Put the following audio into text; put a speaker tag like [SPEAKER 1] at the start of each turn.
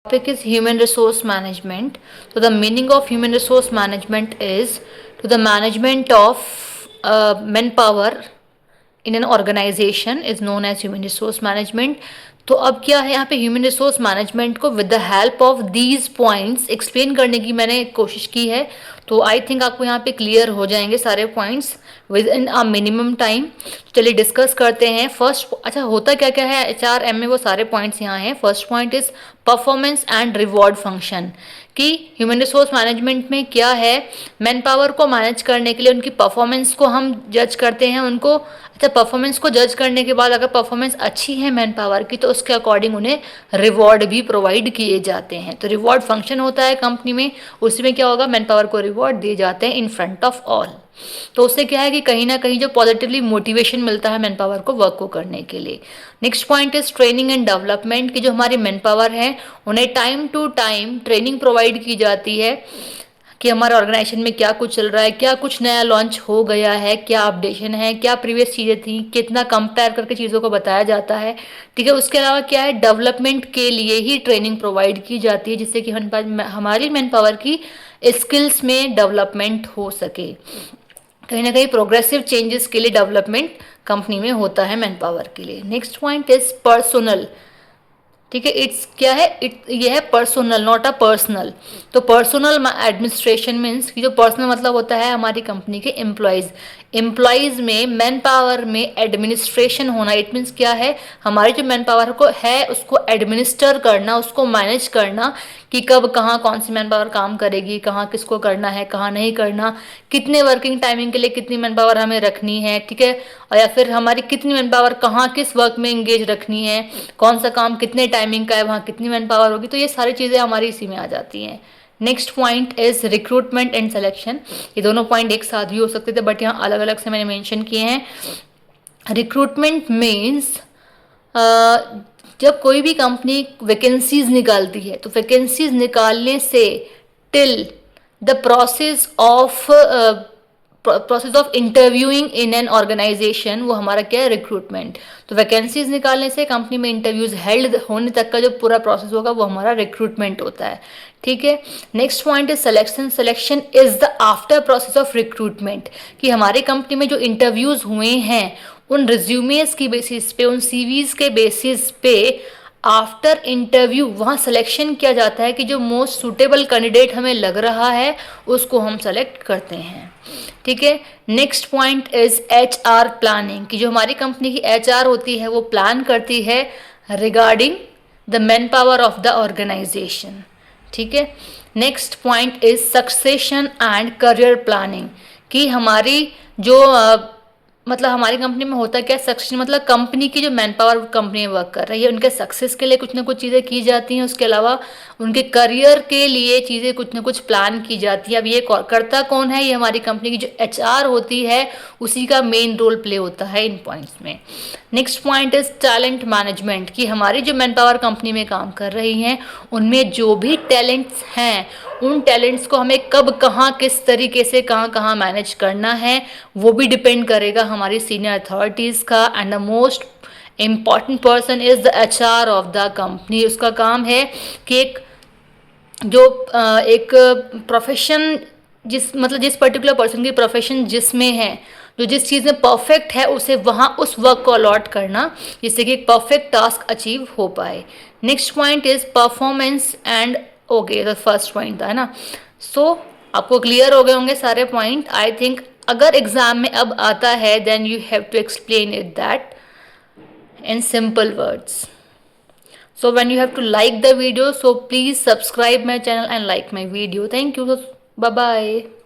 [SPEAKER 1] topic is human resource management. So the meaning of human resource management is to the management of manpower in an organization is known as human resource management. तो अब क्या है यहाँ पे human resource management को with the help of these points explain करने की मैंने कोशिश की है. तो आई थिंक आपको यहाँ पे क्लियर हो जाएंगे सारे points with in a minimum time. चलिए डिस्कस करते हैं. फर्स्ट, अच्छा होता क्या क्या है HRM में, वो सारे पॉइंट्स यहाँ हैं. First point is performance and reward function. कि ह्यूमन रिसोर्स मैनेजमेंट में क्या है, मैन पावर को मैनेज करने के लिए उनकी परफॉर्मेंस को हम जज करते हैं. उनको अच्छा परफॉर्मेंस को जज करने के बाद अगर परफॉर्मेंस अच्छी है मैन पावर की तो उसके अकॉर्डिंग उन्हें रिवॉर्ड भी प्रोवाइड किए जाते हैं. तो रिवॉर्ड फंक्शन होता है कंपनी में, उसमें क्या होगा, मैन पावर को रिवॉर्ड दिए जाते हैं इन फ्रंट ऑफ ऑल. तो उससे क्या है कि कहीं ना कहीं जो पॉजिटिवली मोटिवेशन मिलता है मैन पावर को वर्क को करने के लिए. Next point is training and development. की जो हमारी मैन पावर है उन्हें time to time training provide की जाती है कि हमारे ऑर्गेनाइजेशन में क्या कुछ चल रहा है, क्या कुछ नया लॉन्च हो गया है, क्या अपडेशन है, क्या प्रीवियस चीज़ें थी, कितना कंपेयर करके चीज़ों को बताया जाता है. ठीक है, उसके अलावा क्या है, डेवलपमेंट के लिए ही ट्रेनिंग प्रोवाइड की जाती है जिससे कि हमारी मैन पावर की स्किल्स में डेवलपमेंट हो सके. कहीं ना कहीं प्रोग्रेसिव चेंजेस के लिए डेवलपमेंट कंपनी में होता है मैन पावर के लिए. Next point is personal. ठीक है, इट्स क्या है, ये है पर्सनल, नॉट अ पर्सनल. तो पर्सनल एडमिनिस्ट्रेशन मीन्स कि जो पर्सनल मतलब होता है हमारी कंपनी के एम्प्लॉयज़ में मैन पावर में एडमिनिस्ट्रेशन होना. इट मीन्स क्या है, हमारी जो मैन पावर को है उसको एडमिनिस्टर करना, उसको मैनेज करना कि कब कहाँ कौन सी मैन पावर काम करेगी, कहाँ किसको करना है, कहाँ नहीं करना, कितने वर्किंग टाइमिंग के लिए कितनी मैन पावर हमें रखनी है. ठीक है, और या फिर हमारी कितनी मैन पावर कहाँ किस वर्क में इंगेज रखनी है, कौन सा काम कितने टाइमिंग का है, वहाँ कितनी मैन पावर होगी. तो ये सारी चीज़ें हमारी इसी में आ जाती हैं. Next point is recruitment and selection. ये दोनों पॉइंट एक साथ भी हो सकते थे बट यहाँ अलग अलग से मैंने मेंशन किए हैं. रिक्रूटमेंट मीन्स जब कोई भी कंपनी वैकेंसीज निकालती है तो वैकेंसीज निकालने से till the process of interviewing in an organisation, वो हमारा क्या है, रिक्रूटमेंट. तो वैकेंसीज निकालने से कंपनी में इंटरव्यूज हेल्ड होने तक का जो पूरा प्रोसेस होगा वो हमारा रिक्रूटमेंट होता है. ठीक है, next point is selection. Selection is the after process of recruitment. कि हमारी कंपनी में जो इंटरव्यूज हुए हैं उन रिज्यूमेस की बेसिस पे, उन सीवीज के बेसिस पे आफ्टर इंटरव्यू वहाँ सिलेक्शन किया जाता है कि जो मोस्ट सूटेबल कैंडिडेट हमें लग रहा है उसको हम सेलेक्ट करते हैं. ठीक है, next point is HR planning. कि जो हमारी कंपनी की HR होती है वो प्लान करती है regarding the manpower of the organisation. ठीक है, next point is succession and career planning. कि हमारी जो मतलब हमारी कंपनी में होता क्या, सक्सेस मतलब कंपनी की जो मैन पावर कंपनी में वर्क कर रही है उनके सक्सेस के लिए कुछ ना कुछ चीज़ें की जाती हैं. उसके अलावा उनके करियर के लिए चीज़ें कुछ ना कुछ प्लान की जाती है. अब ये करता कौन है, ये हमारी कंपनी की जो HR होती है उसी का मेन रोल प्ले होता है इन पॉइंट्स में. Next point is talent management. कि हमारी जो मैन पावर कंपनी में काम कर रही हैं उनमें जो भी टैलेंट्स हैं उन टैलेंट्स को हमें कब कहाँ किस तरीके से कहाँ कहाँ मैनेज करना है वो भी डिपेंड करेगा हमारी सीनियर अथॉरिटीज़ का. And the most important person is the HR of the company. उसका काम है कि एक प्रोफेशन जिस पर्टिकुलर पर्सन की प्रोफेशन जिसमें है, जो जिस चीज़ में परफेक्ट है उसे वहाँ उस वर्क को अलॉट करना जिससे कि एक परफेक्ट टास्क अचीव हो पाए. Next point is performance and okay, तो फर्स्ट पॉइंट था है ना. सो आपको क्लियर हो गए होंगे सारे पॉइंट आई थिंक. अगर एग्जाम में अब आता है then you have to explain it that in simple words. So when you have to like the video, so please subscribe my channel and like my video. Thank you. Bye bye.